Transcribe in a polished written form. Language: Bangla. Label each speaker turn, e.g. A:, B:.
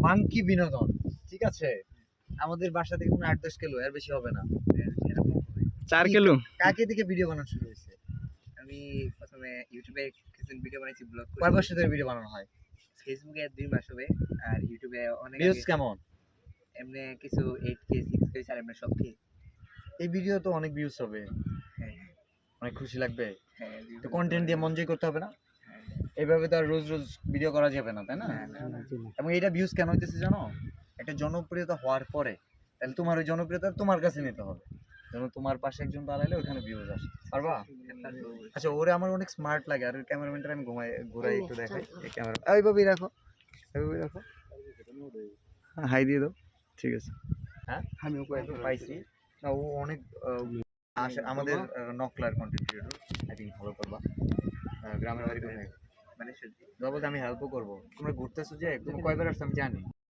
A: মাঙ্কি বিনোদন, ঠিক আছে? আমাদের বাসা থেকে কোনো 8-10 কিলো, এর বেশি হবে না।
B: এরকম হবে।
C: 4 কিলো।
A: কাকে দিকে ভিডিও বানানো শুরু হয়েছে?
B: আমি প্রথমে ইউটিউবে কিছুদিন ভিডিও বানাইছি, ব্লগ
A: কয়
B: করেছি।
A: বছর ধরে ভিডিও বানানো হয়?
B: ফেসবুকে 2 মাস হবে, আর ইউটিউবে অনেক
A: ভিউজ
B: আগে
A: কেমন?
B: এমনি কিছু 8K 6K আর এমনি সব কি।
A: এই ভিডিও তো অনেক ভিউজ হবে,
B: হ্যাঁ
A: অনেক খুশি লাগবে।
B: হ্যাঁ
A: তো কন্টেন্ট দিয়ে মন জয় করতে হবে না? এইভাবে তো আর রোজ রোজ ভিডিও করা যাবে না, তাই না? এবং এটা ভিউজ কেন হইতেছে জানো? একটা জনপ্রিয়তা হওয়ার পরে তাহলে তোমার ওই জনপ্রিয়তা তোমার কাছে নিতে হবে, যেমন তোমার পাশে একজন দাঁড়াইলে ওখানে ভিউজ আসে, পারবা? আচ্ছা, ওরে আমার অনেক স্মার্ট লাগে। আর ক্যামেরাম্যানটা আমি ঘুরাই একটু দেখাই। এই ক্যামেরা এইভাবেই রাখো, এইভাবেই রাখো, হাই দিয়ে দাও। ঠিক আছে, হ্যাঁ আমিও পাইছি না। ও অনেক আমাদের নকলার কন্টেন্ট ক্রিয়েটর। আই থিঙ্ক ভালো করবা। গ্রামের বাড়ি কোথায়? মানে বলতে আমি হেল্পও করবো। তোমরা ঘুরতেছো যে, তুমি কয়বার আসছো আমি জানি।